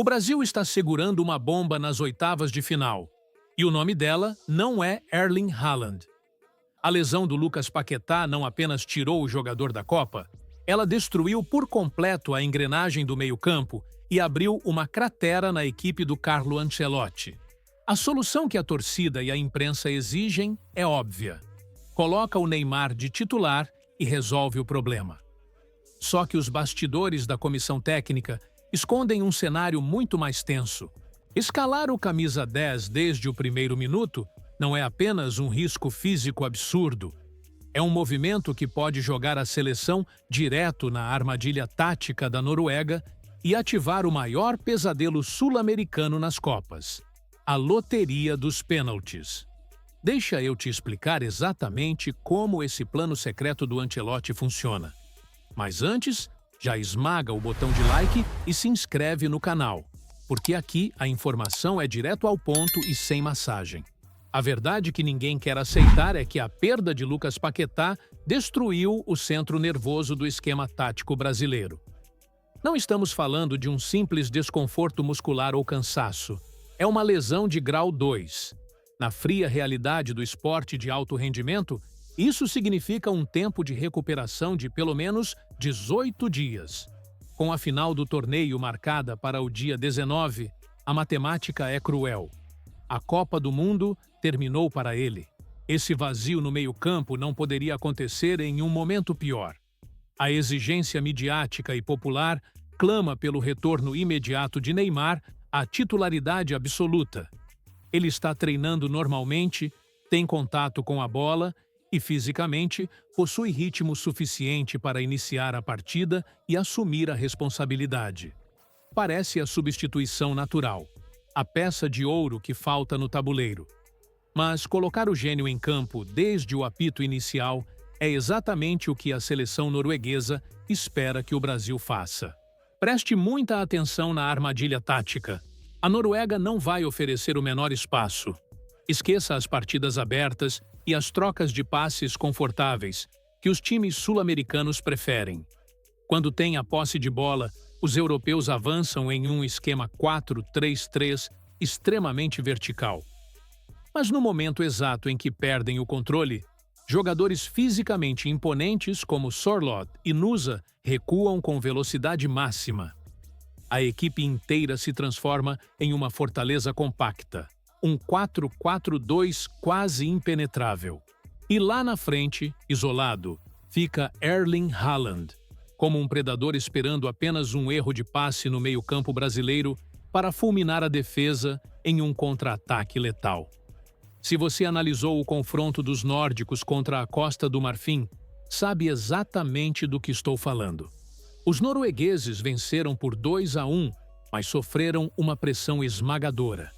O Brasil está segurando uma bomba nas oitavas de final, e o nome dela não é Erling Haaland. A lesão do Lucas Paquetá não apenas tirou o jogador da Copa, ela destruiu por completo a engrenagem do meio-campo e abriu uma cratera na equipe do Carlo Ancelotti. A solução que a torcida e a imprensa exigem é óbvia. Coloca o Neymar de titular e resolve o problema. Só que os bastidores da comissão técnica escondem um cenário muito mais tenso. Escalar o camisa 10 desde o primeiro minuto não é apenas um risco físico absurdo. É um movimento que pode jogar a seleção direto na armadilha tática da Noruega e ativar o maior pesadelo sul-americano nas Copas: a loteria dos pênaltis. Deixa eu te explicar exatamente como esse plano secreto do Ancelotti funciona. Mas antes, já esmaga o botão de like e se inscreve no canal, porque aqui a informação é direto ao ponto e sem massagem. A verdade que ninguém quer aceitar é que a perda de Lucas Paquetá destruiu o centro nervoso do esquema tático brasileiro. Não estamos falando de um simples desconforto muscular ou cansaço. É uma lesão de grau 2. Na fria realidade do esporte de alto rendimento, isso significa um tempo de recuperação de pelo menos 18 dias. Com a final do torneio marcada para o dia 19, a matemática é cruel. A Copa do Mundo terminou para ele. Esse vazio no meio-campo não poderia acontecer em um momento pior. A exigência midiática e popular clama pelo retorno imediato de Neymar à titularidade absoluta. Ele está treinando normalmente, tem contato com a bola e, fisicamente, possui ritmo suficiente para iniciar a partida e assumir a responsabilidade. Parece a substituição natural, a peça de ouro que falta no tabuleiro. Mas colocar o gênio em campo desde o apito inicial é exatamente o que a seleção norueguesa espera que o Brasil faça. Preste muita atenção na armadilha tática. A Noruega não vai oferecer o menor espaço. Esqueça as partidas abertas e as trocas de passes confortáveis que os times sul-americanos preferem. Quando tem a posse de bola, os europeus avançam em um esquema 4-3-3 extremamente vertical. Mas no momento exato em que perdem o controle, jogadores fisicamente imponentes como Sorloth e Nusa recuam com velocidade máxima. A equipe inteira se transforma em uma fortaleza compacta, um 4-4-2 quase impenetrável. E lá na frente, isolado, fica Erling Haaland, como um predador esperando apenas um erro de passe no meio-campo brasileiro para fulminar a defesa em um contra-ataque letal. Se você analisou o confronto dos nórdicos contra a Costa do Marfim, sabe exatamente do que estou falando. Os noruegueses venceram por 2-1, mas sofreram uma pressão esmagadora.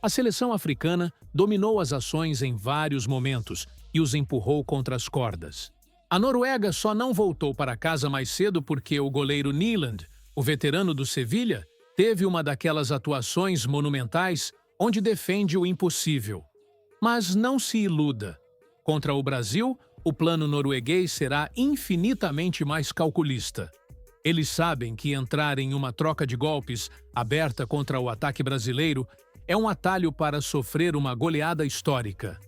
A seleção africana dominou as ações em vários momentos e os empurrou contra as cordas. A Noruega só não voltou para casa mais cedo porque o goleiro Nyland, o veterano do Sevilha, teve uma daquelas atuações monumentais onde defende o impossível. Mas não se iluda. Contra o Brasil, o plano norueguês será infinitamente mais calculista. Eles sabem que entrar em uma troca de golpes aberta contra o ataque brasileiro é um atalho para sofrer uma goleada histórica.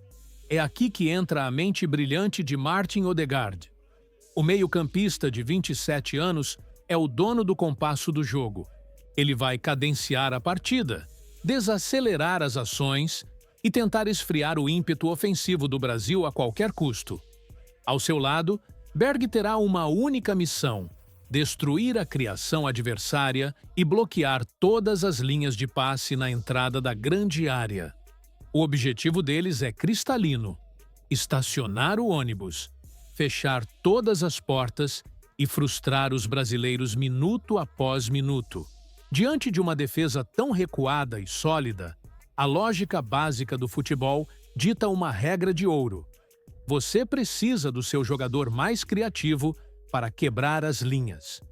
É aqui que entra a mente brilhante de Martin Odegaard. O meio-campista de 27 anos é o dono do compasso do jogo. Ele vai cadenciar a partida, desacelerar as ações e tentar esfriar o ímpeto ofensivo do Brasil a qualquer custo. Ao seu lado, Berg terá uma única missão: destruir a criação adversária e bloquear todas as linhas de passe na entrada da grande área. O objetivo deles é cristalino: estacionar o ônibus, fechar todas as portas e frustrar os brasileiros minuto após minuto. Diante de uma defesa tão recuada e sólida, a lógica básica do futebol dita uma regra de ouro: você precisa do seu jogador mais criativo para quebrar as linhas.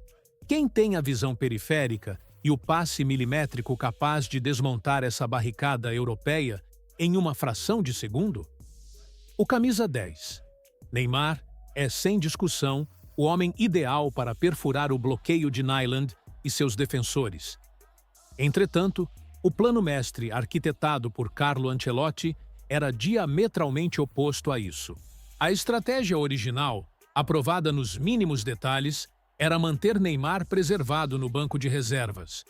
Quem tem a visão periférica e o passe milimétrico capaz de desmontar essa barricada europeia em uma fração de segundo? O camisa 10. Neymar é, sem discussão, o homem ideal para perfurar o bloqueio de Nyland e seus defensores. Entretanto, o plano mestre arquitetado por Carlo Ancelotti era diametralmente oposto a isso. A estratégia original, aprovada nos mínimos detalhes, era manter Neymar preservado no banco de reservas.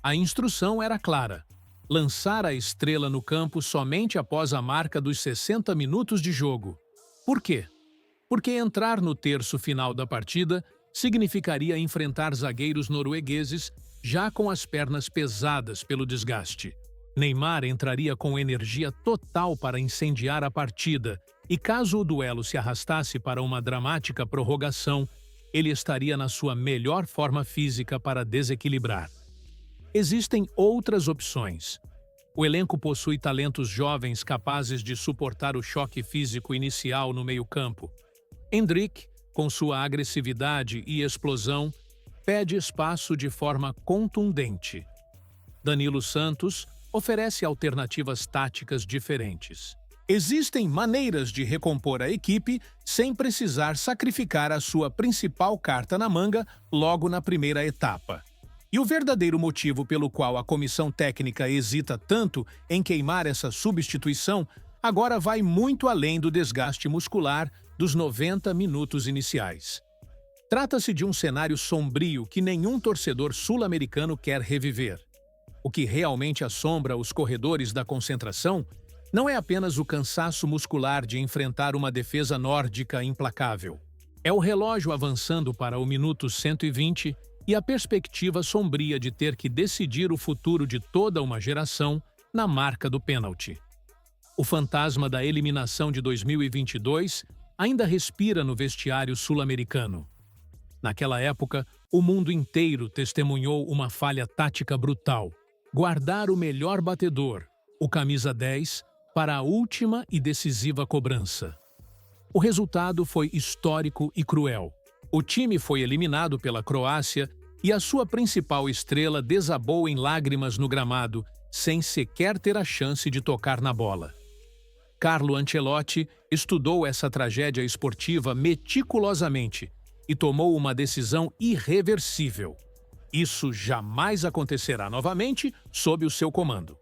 A instrução era clara: lançar a estrela no campo somente após a marca dos 60 minutos de jogo. Por quê? Porque entrar no terço final da partida significaria enfrentar zagueiros noruegueses já com as pernas pesadas pelo desgaste. Neymar entraria com energia total para incendiar a partida, e caso o duelo se arrastasse para uma dramática prorrogação, ele estaria na sua melhor forma física para desequilibrar. Existem outras opções. O elenco possui talentos jovens capazes de suportar o choque físico inicial no meio-campo. Endrick, com sua agressividade e explosão, pede espaço de forma contundente. Danilo Santos oferece alternativas táticas diferentes. Existem maneiras de recompor a equipe sem precisar sacrificar a sua principal carta na manga logo na primeira etapa. E o verdadeiro motivo pelo qual a comissão técnica hesita tanto em queimar essa substituição agora vai muito além do desgaste muscular dos 90 minutos iniciais. Trata-se de um cenário sombrio que nenhum torcedor sul-americano quer reviver. O que realmente assombra os corredores da concentração não é apenas o cansaço muscular de enfrentar uma defesa nórdica implacável. É o relógio avançando para o minuto 120 e a perspectiva sombria de ter que decidir o futuro de toda uma geração na marca do pênalti. O fantasma da eliminação de 2022 ainda respira no vestiário sul-americano. Naquela época, o mundo inteiro testemunhou uma falha tática brutal: guardar o melhor batedor, o camisa 10, para a última e decisiva cobrança. O resultado foi histórico e cruel. O time foi eliminado pela Croácia e a sua principal estrela desabou em lágrimas no gramado, sem sequer ter a chance de tocar na bola. Carlo Ancelotti estudou essa tragédia esportiva meticulosamente e tomou uma decisão irreversível. Isso jamais acontecerá novamente sob o seu comando.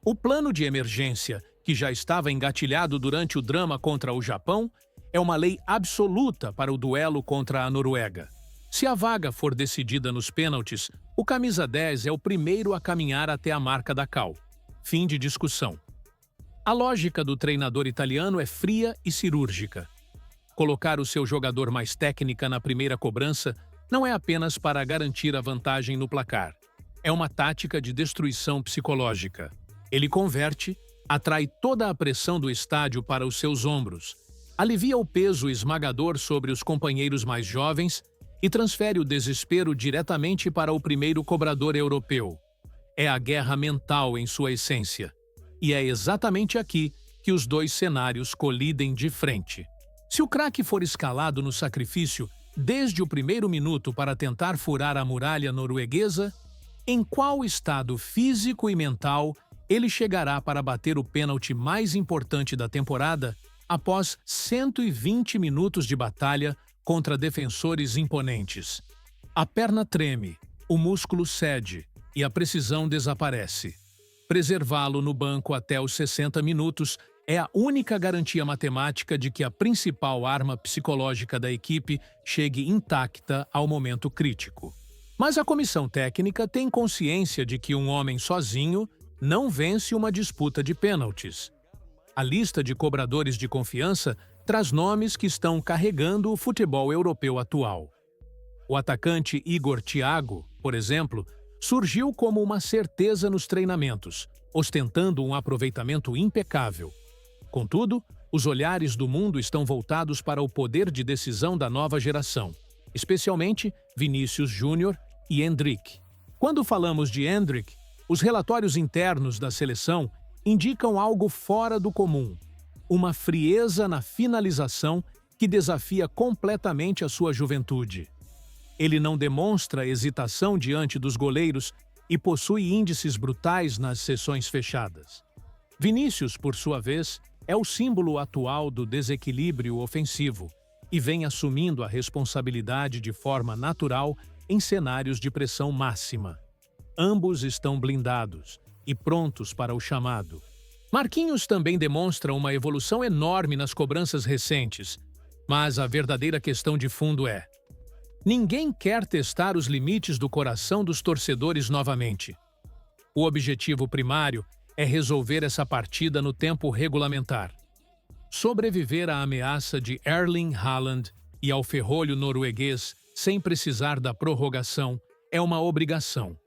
O plano de emergência, que já estava engatilhado durante o drama contra o Japão, é uma lei absoluta para o duelo contra a Noruega. Se a vaga for decidida nos pênaltis, o camisa 10 é o primeiro a caminhar até a marca da cal. Fim de discussão. A lógica do treinador italiano é fria e cirúrgica. Colocar o seu jogador mais técnica na primeira cobrança não é apenas para garantir a vantagem no placar. É uma tática de destruição psicológica. Ele converte, atrai toda a pressão do estádio para os seus ombros, alivia o peso esmagador sobre os companheiros mais jovens e transfere o desespero diretamente para o primeiro cobrador europeu. É a guerra mental em sua essência. E é exatamente aqui que os dois cenários colidem de frente. Se o craque for escalado no sacrifício desde o primeiro minuto para tentar furar a muralha norueguesa, em qual estado físico e mental ele chegará para bater o pênalti mais importante da temporada após 120 minutos de batalha contra defensores imponentes? A perna treme, o músculo cede e a precisão desaparece. Preservá-lo no banco até os 60 minutos é a única garantia matemática de que a principal arma psicológica da equipe chegue intacta ao momento crítico. Mas a comissão técnica tem consciência de que um homem sozinho não vence uma disputa de pênaltis. A lista de cobradores de confiança traz nomes que estão carregando o futebol europeu atual. O atacante Igor Thiago, por exemplo, surgiu como uma certeza nos treinamentos, ostentando um aproveitamento impecável. Contudo, os olhares do mundo estão voltados para o poder de decisão da nova geração, especialmente Vinícius Júnior e Endrick. Quando falamos de Endrick, os relatórios internos da seleção indicam algo fora do comum: uma frieza na finalização que desafia completamente a sua juventude. Ele não demonstra hesitação diante dos goleiros e possui índices brutais nas sessões fechadas. Vinícius, por sua vez, é o símbolo atual do desequilíbrio ofensivo e vem assumindo a responsabilidade de forma natural em cenários de pressão máxima. Ambos estão blindados e prontos para o chamado. Marquinhos também demonstra uma evolução enorme nas cobranças recentes, mas a verdadeira questão de fundo é: ninguém quer testar os limites do coração dos torcedores novamente. O objetivo primário é resolver essa partida no tempo regulamentar. Sobreviver à ameaça de Erling Haaland e ao ferrolho norueguês sem precisar da prorrogação é uma obrigação,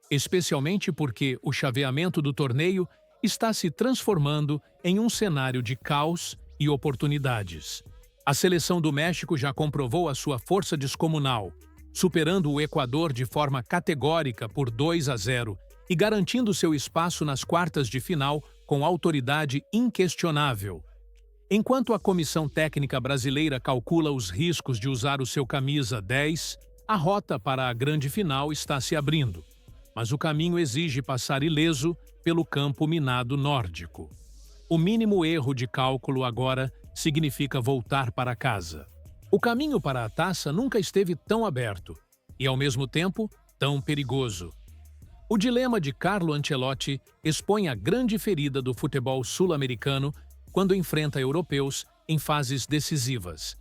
especialmente porque o chaveamento do torneio está se transformando em um cenário de caos e oportunidades. A seleção do México já comprovou a sua força descomunal, superando o Equador de forma categórica por 2-0 e garantindo seu espaço nas quartas de final com autoridade inquestionável. Enquanto a comissão técnica brasileira calcula os riscos de usar o seu camisa 10, a rota para a grande final está se abrindo, mas o caminho exige passar ileso pelo campo minado nórdico. O mínimo erro de cálculo agora significa voltar para casa. O caminho para a taça nunca esteve tão aberto e, ao mesmo tempo, tão perigoso. O dilema de Carlo Ancelotti expõe a grande ferida do futebol sul-americano quando enfrenta europeus em fases decisivas.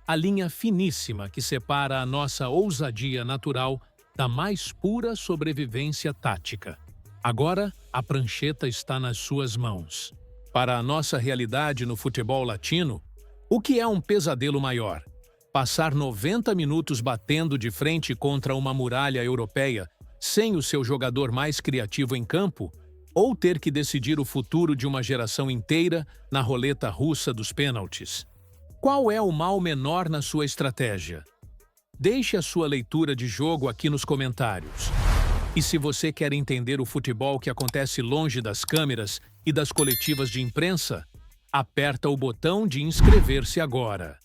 A linha finíssima que separa a nossa ousadia natural da mais pura sobrevivência tática. Agora, a prancheta está nas suas mãos. Para a nossa realidade no futebol latino, o que é um pesadelo maior? Passar 90 minutos batendo de frente contra uma muralha europeia sem o seu jogador mais criativo em campo? Ou ter que decidir o futuro de uma geração inteira na roleta russa dos pênaltis? Qual é o mal menor na sua estratégia? Deixe a sua leitura de jogo aqui nos comentários. E se você quer entender o futebol que acontece longe das câmeras e das coletivas de imprensa, aperta o botão de inscrever-se agora.